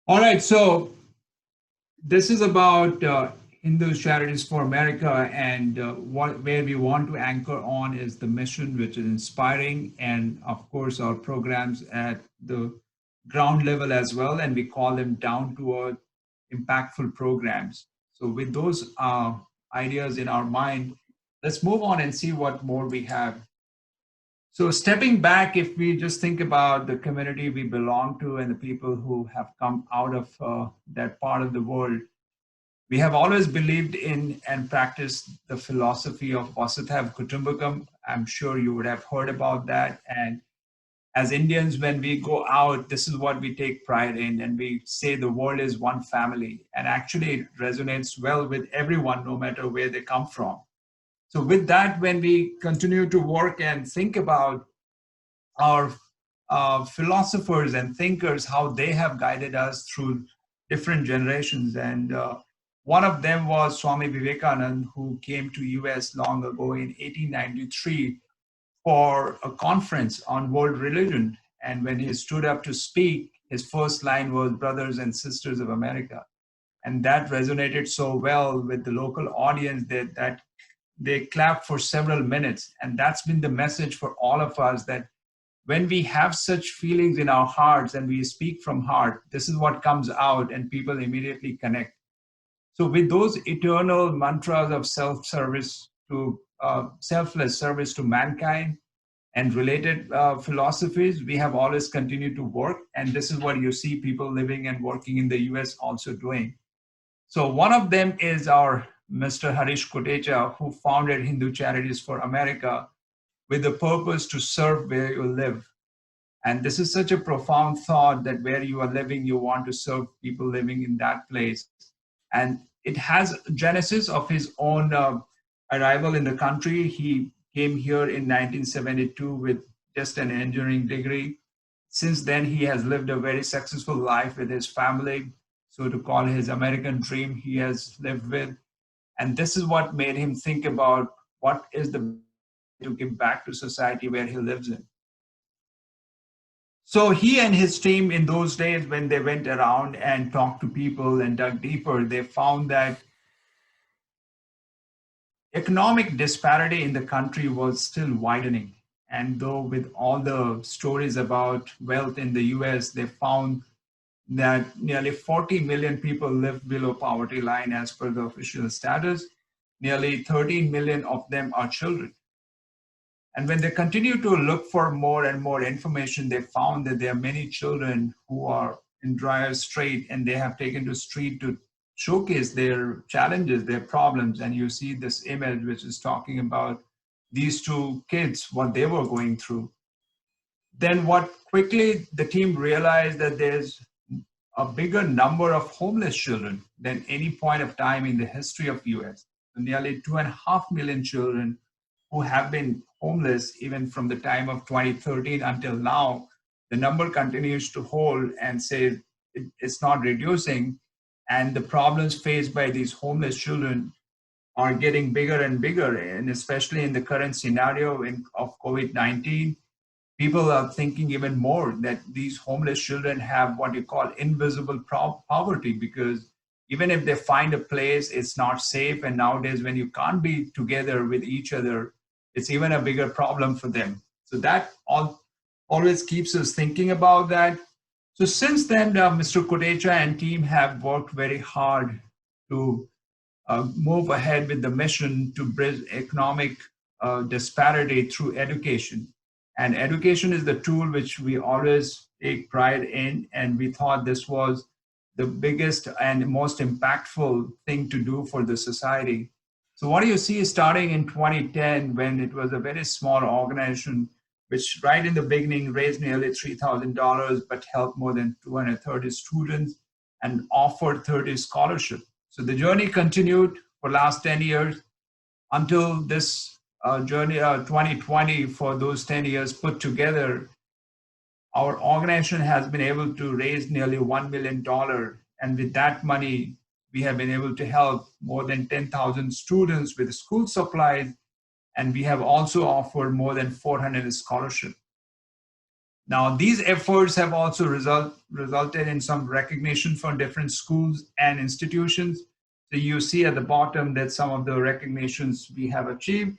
All right, so this is about Hindu Charities for America, and where we want to anchor on is the mission, which is inspiring, and of course, our programs at the ground level as well, and we call them down to earth, impactful programs. So, with those ideas in our mind, let's move on and see what more we have. So, stepping back, if we just think about the community we belong to and the people who have come out of that part of the world, we have always believed in and practiced the philosophy of Vasudhaiva Kutumbakam. I'm sure you would have heard about that. And as Indians, when we go out, this is what we take pride in, and we say the world is one family. And actually, it resonates well with everyone, no matter where they come from. So, with that, when we continue to work and think about our philosophers and thinkers, how they have guided us through different generations. And one of them was Swami Vivekananda, who came to US long ago in 1893 for a conference on world religion. And when he stood up to speak, his first line was "Brothers and Sisters of America." And that resonated so well with the local audience that they clapped for several minutes. And that's been the message for all of us, that when we have such feelings in our hearts and we speak from heart, this is what comes out and people immediately connect. So with those eternal mantras of self-service to selfless service to mankind and related philosophies, we have always continued to work. And this is what you see people living and working in the US also doing. So one of them is our Mr. Harish Kotecha, who founded Hindu Charities for America with the purpose to serve where you live. And this is such a profound thought, that where you are living, you want to serve people living in that place. And it has genesis of his own arrival in the country. He came here in 1972 with just an engineering degree. Since then, he has lived a very successful life with his family. So to call his American dream, he has lived with. And this is what made him think about what is the to give back to society where he lives in. So he and his team, in those days when they went around and talked to people and dug deeper, they found that economic disparity in the country was still widening. And though with all the stories about wealth in the US, they found that nearly 40 million people live below poverty line as per the official status. Nearly 13 million of them are children. And when they continue to look for more and more information, they found that there are many children who are in dire strait, and they have taken to street to showcase their challenges, their problems. And you see this image, which is talking about these two kids, what they were going through. Then what quickly the team realized that there's a bigger number of homeless children than any point of time in the history of US. So nearly 2.5 million children who have been homeless even from the time of 2013 until now. The number continues to hold and say it's not reducing. And the problems faced by these homeless children are getting bigger and bigger. And especially in the current scenario of COVID-19, people are thinking even more that these homeless children have what you call invisible poverty, because even if they find a place, it's not safe. And nowadays, when you can't be together with each other, it's even a bigger problem for them. So that always keeps us thinking about that. So since then, Mr. Kotecha and team have worked very hard to move ahead with the mission to bridge economic disparity through education. And education is the tool which we always take pride in. And we thought this was the biggest and most impactful thing to do for the society. So what do you see starting in 2010, when it was a very small organization, which right in the beginning raised nearly $3,000, but helped more than 230 students and offered 30 scholarships. So the journey continued for last 10 years until this journey 2020. For those 10 years put together, our organization has been able to raise nearly $1 million. And with that money, we have been able to help more than 10,000 students with school supplies. And we have also offered more than 400 scholarships. Now, these efforts have also resulted in some recognition from different schools and institutions. So you see at the bottom that some of the recognitions we have achieved.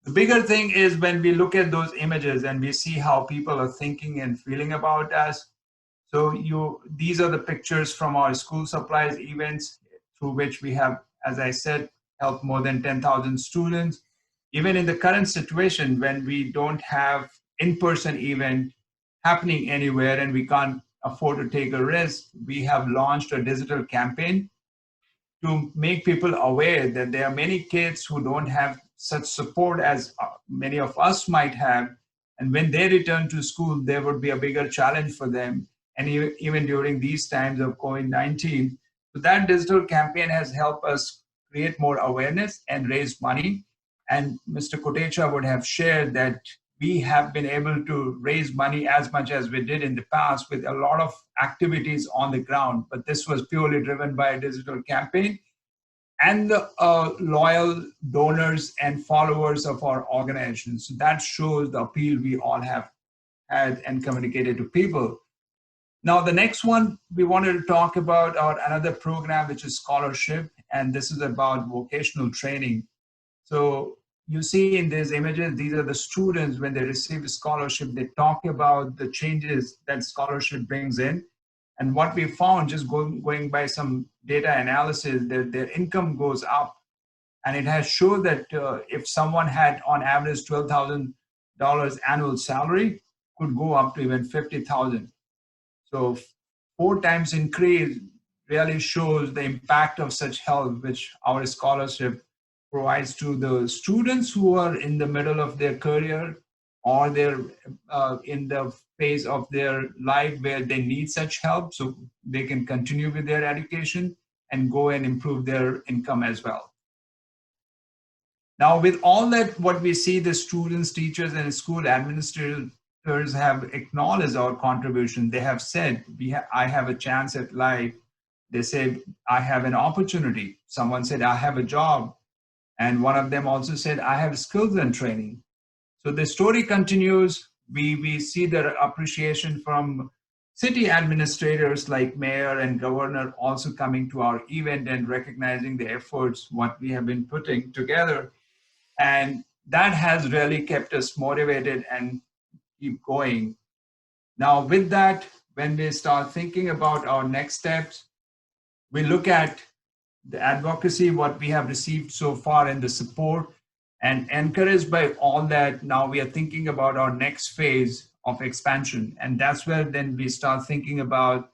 The bigger thing is when we look at those images and we see how people are thinking and feeling about us. So these are the pictures from our school supplies events through which we have, as I said, helped more than 10,000 students. Even in the current situation when we don't have in-person event happening anywhere and we can't afford to take a risk, we have launched a digital campaign to make people aware that there are many kids who don't have such support as many of us might have. And when they return to school, there would be a bigger challenge for them. And even during these times of COVID-19. So that digital campaign has helped us create more awareness and raise money. And Mr. Kotecha would have shared that we have been able to raise money as much as we did in the past with a lot of activities on the ground. But this was purely driven by a digital campaign and the loyal donors and followers of our organization. So that shows the appeal we all have had and communicated to people. Now, the next one we wanted to talk about our another program, which is scholarship, and this is about vocational training. So you see in these images, these are the students when they receive a scholarship, they talk about the changes that scholarship brings in. And what we found, just going by some data analysis, that their income goes up. And it has shown that if someone had on average $12,000 annual salary, could go up to even 50,000. So 4 times increase really shows the impact of such help, which our scholarship provides to the students who are in the middle of their career or they're in the phase of their life where they need such help so they can continue with their education and go and improve their income as well. Now, with all that, what we see, the students, teachers, and school administrators have acknowledged our contribution. They have said, I have a chance at life. They said, I have an opportunity. Someone said, I have a job. And one of them also said, I have skills and training. So the story continues. We see the appreciation from city administrators like mayor and governor also coming to our event and recognizing the efforts, what we have been putting together. And that has really kept us motivated and keep going. Now, with that, when we start thinking about our next steps, we look at the advocacy, what we have received so far and the support, and encouraged by all that, now we are thinking about our next phase of expansion. And that's where then we start thinking about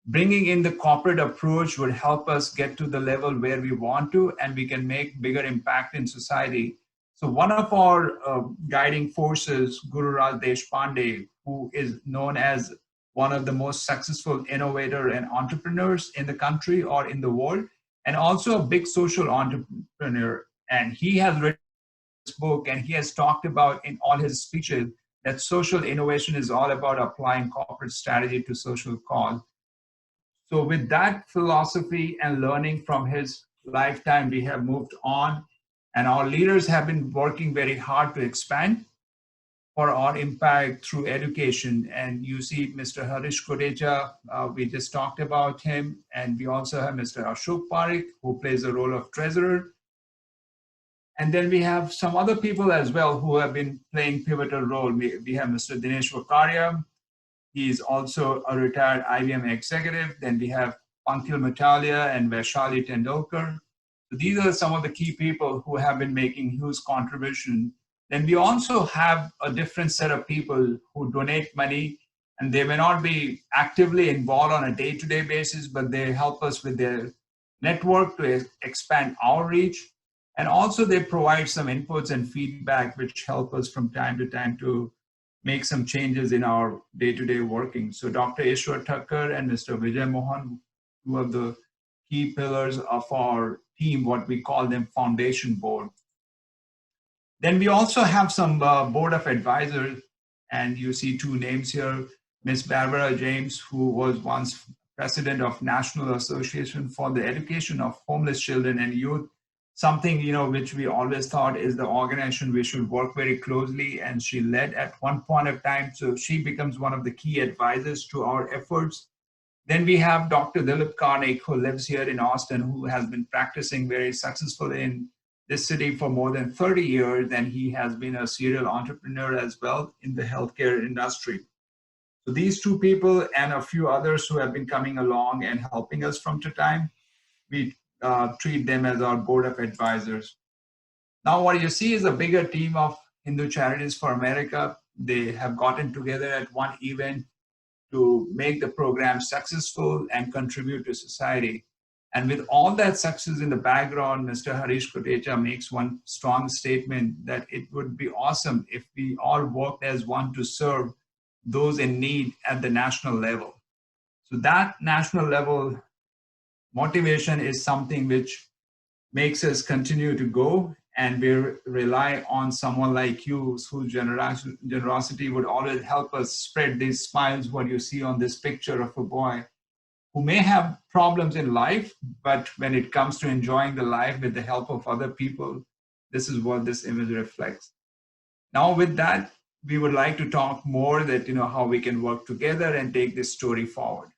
bringing in the corporate approach would help us get to the level where we want to, and we can make bigger impact in society. So one of our guiding forces, Guru Raj Deshpande, who is known as one of the most successful innovator and entrepreneurs in the country or in the world, and also a big social entrepreneur. And he has written this book and he has talked about in all his speeches that social innovation is all about applying corporate strategy to social cause. So with that philosophy and learning from his lifetime, we have moved on, and our leaders have been working very hard to expand for our impact through education. And you see Mr. Harish Kodecha, we just talked about him, and we also have Mr. Ashok Parekh, who plays the role of treasurer. And then we have some other people as well who have been playing pivotal role. We have Mr. Dinesh Vakaria. He's also a retired IBM executive. Then we have Pankil Matalia and Vaishali Tendulkar. So these are some of the key people who have been making huge contribution. Then we also have a different set of people who donate money, and they may not be actively involved on a day-to-day basis, but they help us with their network to expand our reach. And also they provide some inputs and feedback, which help us from time to time to make some changes in our day-to-day working. So Dr. Ishwar Thakkar and Mr. Vijay Mohan, two of the key pillars of our team, what we call them foundation board. Then we also have some board of advisors, and you see two names here, Ms. Barbara James, who was once president of National Association for the Education of Homeless Children and Youth, something, which we always thought is the organization we should work very closely. And she led at one point of time. So she becomes one of the key advisors to our efforts. Then we have Dr. Dilip Karnik, who lives here in Austin, who has been practicing very successfully in this city for more than 30 years. And he has been a serial entrepreneur as well in the healthcare industry. So these two people and a few others who have been coming along and helping us from to time, we treat them as our board of advisors. Now, what you see is a bigger team of Hindu Charities for America. They have gotten together at one event to make the program successful and contribute to society. And with all that success in the background, Mr. Harish Kotecha makes one strong statement that it would be awesome if we all worked as one to serve those in need at the national level. So that national level motivation is something which makes us continue to go, and we rely on someone like you whose generosity would always help us spread these smiles, what you see on this picture of a boy who may have problems in life, but when it comes to enjoying the life with the help of other people, this is what this image reflects. Now with that, we would like to talk more that, how we can work together and take this story forward.